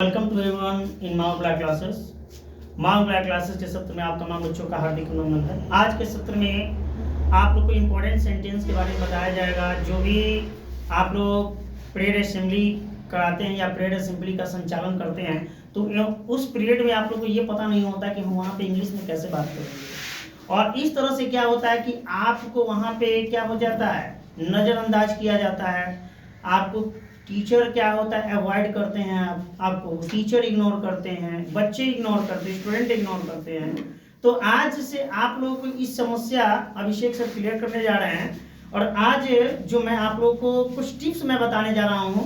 Welcome to everyone in Mount Black classes. Mount Black classes के सत्र में आप तमाम बच्चों का हार्दिक अभिनंदन है। आज के सत्र में आप लोग को इम्पोर्टेंट सेंटेंस के बारे में बताया जाएगा। जो भी आप लोग परेड असेंबली कराते हैं या परेड असेंबली का संचालन करते हैं तो उस पीरियड में आप लोग को ये पता नहीं होता कि हम वहाँ पे इंग्लिश में कैसे बात करेंगे, और इस तरह से क्या होता है कि आपको वहाँ पे क्या हो जाता है, नज़रअंदाज किया जाता है। आपको टीचर क्या होता है, अवॉइड करते हैं, आपको टीचर इग्नोर करते हैं, बच्चे इग्नोर करते हैं, स्टूडेंट इग्नोर करते हैं। तो आज से आप लोगों को इस समस्या अभिषेक सर क्लियर करने जा रहे हैं। और आज जो मैं आप लोगों को कुछ टिप्स मैं बताने जा रहा हूँ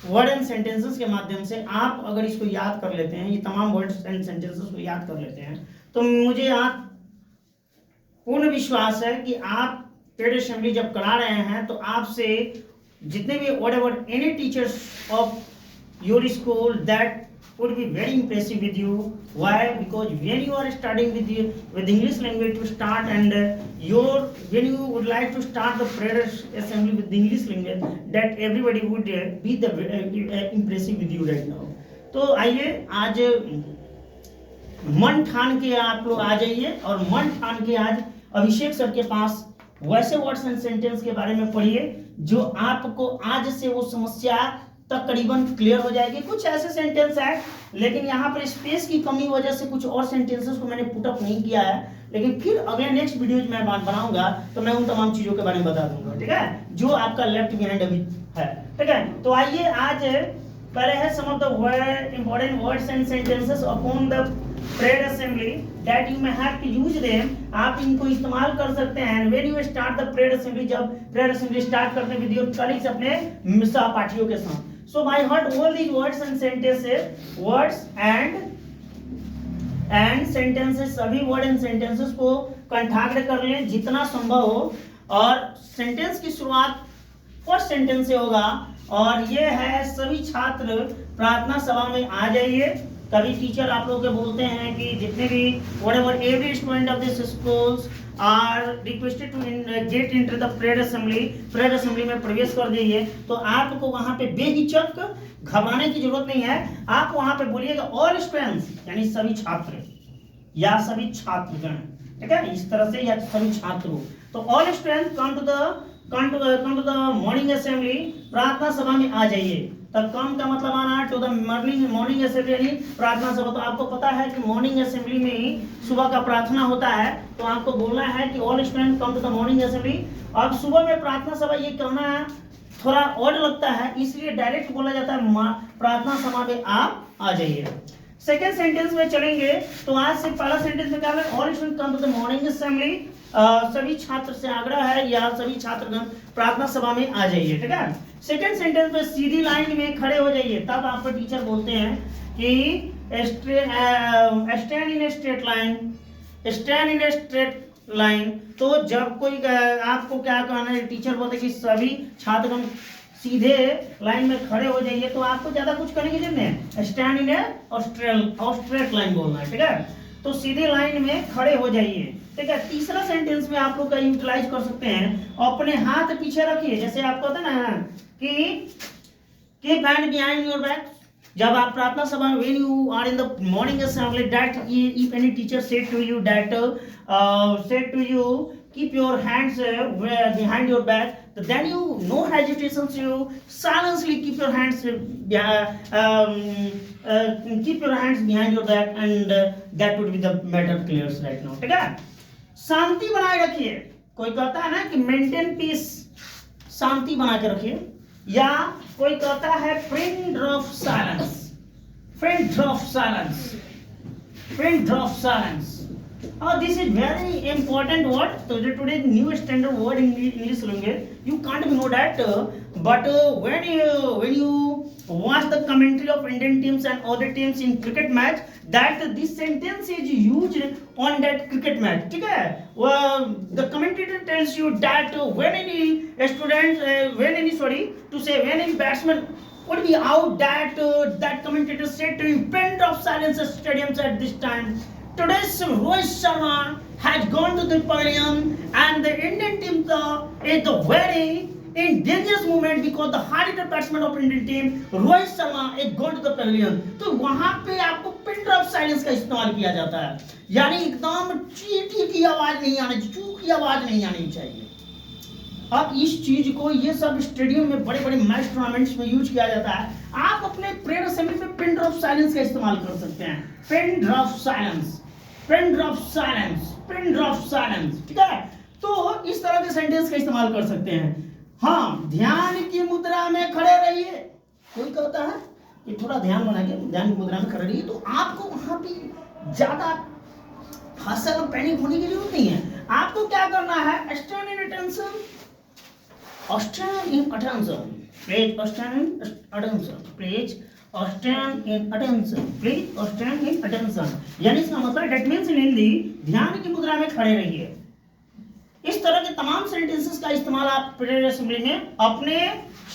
वर्ड एंड सेंटेंसेस के माध्यम से, आप अगर इसको याद कर लेते हैं, ये तमाम वर्ड्स एंड सेंटेंसेस को याद कर लेते हैं, तो मुझे आप पूर्ण विश्वास है कि आप परेड असेंबली जब करा रहे हैं तो आपसे जितने भी whatever any teachers of your school that would be very impressive with you. Why? Because when you are starting with English language to start, and when you would like to start the prayer assembly with the English language, that everybody would be the impressive with you right now. तो आइए आज मन ठान के आप लोग आ जाइए और मन ठान के आज अभिषेक सर के पास वैसे वर्ड्स एंड सेंटेंस के बारे में पढ़िए जो आपको आज से वो समस्या तकरीबन क्लियर हो जाएगी। कुछ ऐसे सेंटेंस है लेकिन यहाँ पर स्पेस की कमी वजह से कुछ और सेंटेंसेस को मैंने पुट अप नहीं किया है, लेकिन फिर अगले नेक्स्ट वीडियो में मैं बनाऊंगा तो मैं उन तमाम चीजों के बारे में बता दूंगा, ठीक है, जो आपका लेफ्ट बिहाइंड अभी है, ठीक है। तो आइए आज पहले है some of the important words and sentences upon the parade assembly that you may have to use them. आप इनको इस्तेमाल कर सकते हैं when you start the parade assembly, जब परेड असेंबली स्टार्ट करते हैं विद योर कलीग्स, अपने सहपाठियों के साथ। So by heart all these words and sentences, words and sentences, सभी वर्ड एंड सेंटेंसेस को कंठाग्र कर लें जितना संभव हो। और सेंटेंस की शुरुआत फर्स्ट सेंटेंस से होगा और ये है सभी छात्र प्रार्थना सभा में आ जाइए। कभी टीचर आप लोग के बोलते हैं कि जितने भी whatever every student of this schools are requested to get into the prayer assembly में प्रवेश कर दीजिए। तो आपको वहां पे बेहिचक घबराने की जरूरत नहीं है। आप वहां पे बोलिएगा all students, यानी सभी छात्र या सभी छात्रगण, ठीक है, इस तरह से, या सभी छात्रों। तो all students come to the morning assembly, प्रार्थना सभा में आ जाइए। तब कम का मतलब आना टू द मॉर्निंग असेंबली, यानी प्रार्थना सभा। तो आपको पता है कि मॉर्निंग असेंबली में ही सुबह का प्रार्थना होता है, तो आपको बोलना है कि all student come to the morning assembly. अब सुबह में प्रार्थना सभा ये कहना थोड़ा ऑड लगता है, इसलिए डायरेक्ट बोला जाता है प्रार्थना सभा में आप आ जाइए। सेकेंड सेंटेंस में चलेंगे तो आज से पहला सेंटेंस में क्या है, all student come to the morning assembly, सभी छात्र से आग्रह है या सभी छात्रगण प्रार्थना सभा में आ जाइए, ठीक है। सेकेंड सेंटेंस में सीधी लाइन में खड़े हो जाइए। तब आपको टीचर बोलते हैं कि stand in a straight line, stand in a straight line. तो जब कोई आपको क्या कहना है, टीचर बोलते हैं कि सभी छात्रगण सीधे लाइन में खड़े हो जाइए, तो आपको ज्यादा कुछ करने की जरूरत नहीं है, stand in a straight line बोलना है, ठीक है। तो सीधे लाइन में खड़े हो जाइए, ठीक है। तीसरा सेंटेंस में आप लोग का यूटिलाइज कर सकते हैं, अपने हाथ पीछे रखिए। जैसे आप कहते हैं ना कि keep hand behind your back. जब आप प्रार्थना सभा में when you are in the morning assembly, that if any teacher said to you keep your hands behind your back, then you no hesitations, you silently keep your hands behind your back, and that would be the matter clear right now, ठीक है। शांति बनाए रखिए। कोई कहता है ना कि maintain piece, शांति बना के रखिए। या कोई कहता है friend of silence, friend of silence, friend of silence. This is very important word. So today new standard word in English language. You can't know that, but when you watch the commentary of Indian teams and other teams in cricket match, that this sentence is used on that cricket match. ठीक है? The commentator tells you that when any batsman would be out, that commentator said to you, "Pent of silence stadiums at this time. Today's Rohit Sharma has gone to the pavilion and the Indian team is very in dangerous moment because the hard-hitter batsman of Indian team Rohit Sharma एक gone to the pavilion। तो वहां पे आपको pin drop silence का इस्तेमाल किया जाता है, यानी एकदम चींटी की आवाज नहीं आनी, चू की आवाज नहीं आनी चाहिए। अब इस चीज को ये सब स्टेडियम में बड़े बड़े मैच टूर्नामेंट्स में यूज किया जाता है। आप अपने प्रेयर असेंबली में पिन ड्रॉप साइलेंस का इस्तेमाल कर सकते हैं। Pin drop silence, pin drop silence, pin drop silence, ठीक है। तो इस तरह के सेंटेंस का इस्तेमाल कर सकते हैं। हाँ, ध्यान की मुद्रा में खड़े रहिए। कोई कहता है कि थोड़ा ध्यान बना के ध्यान की मुद्रा में खड़े रहिए, तो आपको वहां पे ज्यादा हसल और पैनिक होने की जरूरत नहीं है। आपको क्या करना है, stand in attention, stand in attention, please stand in attention, please stand in attention, please stand in attention। यानी इसका मतलब that means in हिंदी ध्यान की मुद्रा में खड़े रहिए। इस तरह के तमाम सेंटेंसेस का इस्तेमाल आप प्रेयर असेंबली में अपने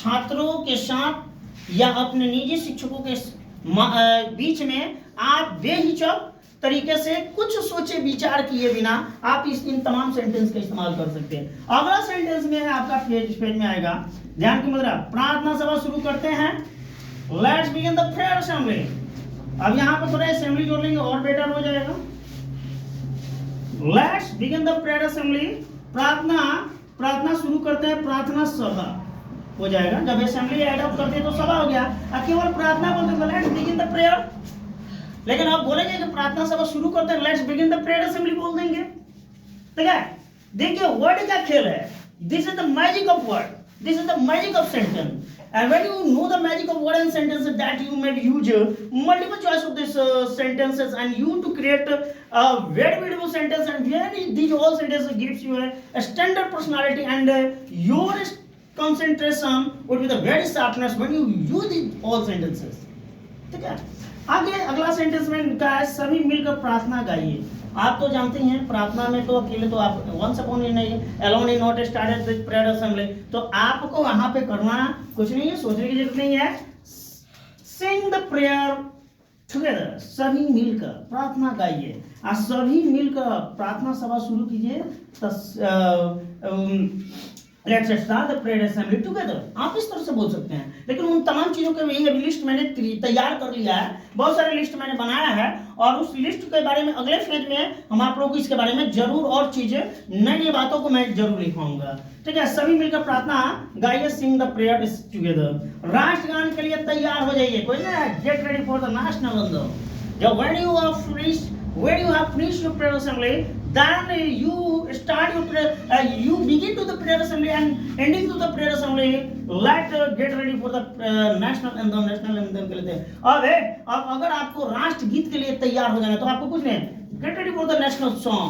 छात्रों के साथ या अपने निजी शिक्षकों के बीच में आप बेहिचक तरीके से कुछ सोचे विचार किए बिना आप इन तमाम सेंटेंस का इस्तेमाल कर सकते हैं। अगला सेंटेंस में है आपका पेज में आएगा ध्यान की मुद्रा। प्रार्थना सभा शुरू करते हैं। Let's begin the prayer assembly. अब यहाँ पर थोड़ा असेंबली जोड़ लेंगे और बेटर हो जाएगा। Let's begin the prayer assembly. प्रार्थना शुरू करते हैं, प्रार्थना सभा हो जाएगा। जब असेंबली ऐड अप करते हैं तो सभा हो गया। केवल प्रार्थना बोलते हैं लेट्स बिगिन द प्रेयर, लेकिन आप बोलेंगे कि प्रार्थना सभा शुरू करते हैं let's begin the prayer assembly बोल देंगे, ठीक है। देखिए वर्ड का खेल है। This is the magic of word, this is the magic of sentence, and when you know the magic of word and sentences that you may use multiple choice of these sentences and you to create a very beautiful sentence, and when these all sentences gives you a standard personality and your concentration would be the very sharpness when you use these all sentences, ठीक है। आगे अगला sentence में क्या है, सभी मिलकर प्रार्थना गाइए। आप तो जानते हैं प्रार्थना में तो अकेले तो आप वंस अपॉन नहीं, alone in not started the prayer assembly, तो आपको वहां पे करना कुछ नहीं है, सोचने की जरूरत नहीं है। सिंग द प्रेयर टुगेदर, सभी मिलकर प्रार्थना गाइए। आज सभी मिलकर प्रार्थना सभा शुरू कीजिए। Let's start the prayer assembly together, आप इस तरह से बोल सकते हैं। लेकिन उन तमाम चीजों के लिए लिस्ट मैंने तैयार कर लिया है, बहुत सारे लिस्ट मैंने बनाया है, और उस लिस्ट के बारे में अगले फेज में हम आप लोगों को इसके बारे में जरूर और चीजें नई बातों को मैं जरूर लिखवाऊंगा, ठीक है। सभी मिलकर प्रार्थना गाइए, सिंग द प्रेयर टुगेदर। राष्ट्रगान के लिए तैयार हो जाइए। कोई ना, get ready for the national anthem. जब when you have finished your prayer assembly, then you start your prayer, you begin to the prayer assembly and ending to the prayer assembly, get ready for the national anthem। national anthem के लिए अब अगर आपको राष्ट्र गीत के लिए तैयार हो जाना तो आपको कुछ नहीं, get ready for the national song,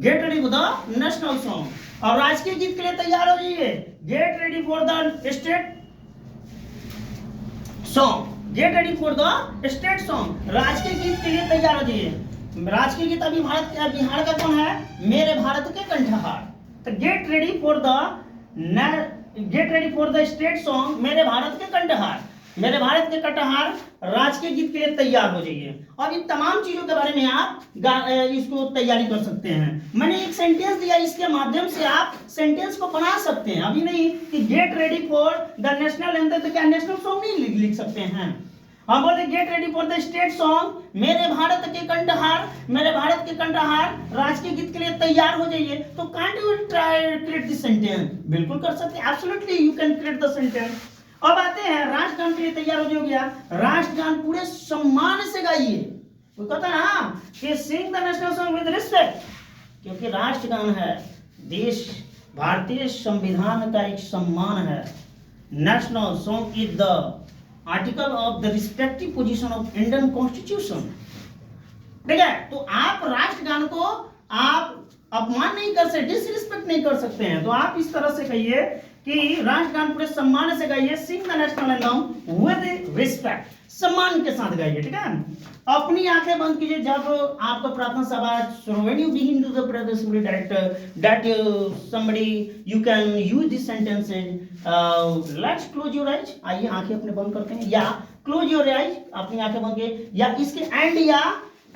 get ready for the national song। और राष्ट्रीय गीत के लिए तैयार हो जाइए, get ready for the state song, get ready for the state song. राष्ट्रीय गीत के लिए तैयार हो जाइए। राष्ट्रीय गीत अभी बिहार का कौन है, मेरे भारत के कंठहार। तो get ready for the state song, मेरे भारत के कंठहार, मेरे भारत के कंठहार राष्ट्रीय गीत के लिए तैयार हो जाइए। और इन तमाम चीजों के बारे में आप इसको तैयारी कर सकते हैं। मैंने एक सेंटेंस दिया, इसके माध्यम से आप सेंटेंस को बना सकते हैं। अभी नहीं कि get ready for the national anthem, तो क्या नेशनल सॉन्ग नहीं लिख सकते हैं। हम बोलते get ready for the state song, मेरे भारत के कंठहार, मेरे भारत के कंठहार राष्ट्रीय गीत के लिए तैयार हो जाइए। तो can't you try create this sentence, बिल्कुल कर सकते हैं, absolutely you can create the sentence. अब आते हैं राष्ट्रगान के लिए तैयार हो गया। राष्ट्रगान पूरे सम्मान से गाइए। वो कहता है हाँ कि sing the national song with respect, क्योंकि राष्ट्रगान है देश, भारतीय संविधान का एक सम्मान है। National song is the article of the respective position of Indian constitution, ठीक है। तो आप राष्ट्रगान को आप अपमान नहीं कर सकते, डिसरिस्पेक्ट नहीं कर सकते हैं। तो आप इस तरह से कहिए कि राष्ट्रगान पूरे सम्मान से गाइए, sing the national anthem with respect, सम्मान के साथ गाइए, ठीक है। अपनी आंखें बंद कीजिए जब आपका प्रार्थना सभा, when you begin to the prayer assembly that somebody you can use this sentences, let's close your eyes। आइए आंखें अपने बंद करते हैं, या close your eyes, अपनी आंखें बंद कीजिए, या इसके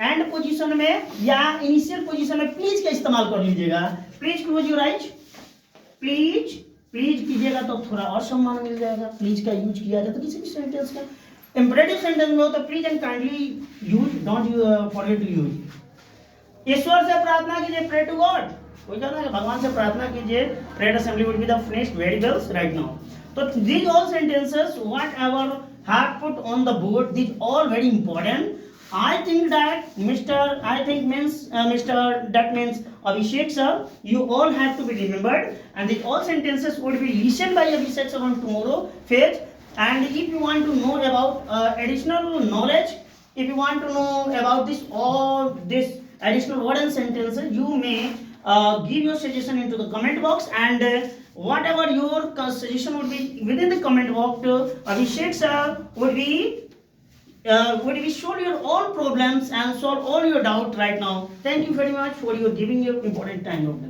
एंड पोजीशन में या इनिशियल पोजीशन में प्लीज का इस्तेमाल कर लीजिएगा। Please close your eyes, please please कीजिएगा तो थोड़ा और सम्मान मिल जाएगा। प्लीज का यूज किया जाए तो किसी भी सेंटेंस का, इंपरेटिव सेंटेंस में हो तो please and kindly use, don't forget to use. ईश्वर से प्रार्थना कीजिए, प्रे टू गॉड। कोई कहता है भगवान से प्रार्थना कीजिए, prayer assembly would be the finished very well right now. तो these all sentences whatever have put on the board, these all very important. I think that Mr. that means Abhishek sir, you all have to be remembered, and these all sentences would be listened by Abhishek sir on tomorrow page. And if you want to know about additional knowledge, if you want to know about this additional word and sentences, you may give your suggestion into the comment box, and whatever your suggestion would be within the comment box, Abhishek sir would be solve your all problems and solve all your doubt right now. Thank you very much for your giving your important time of the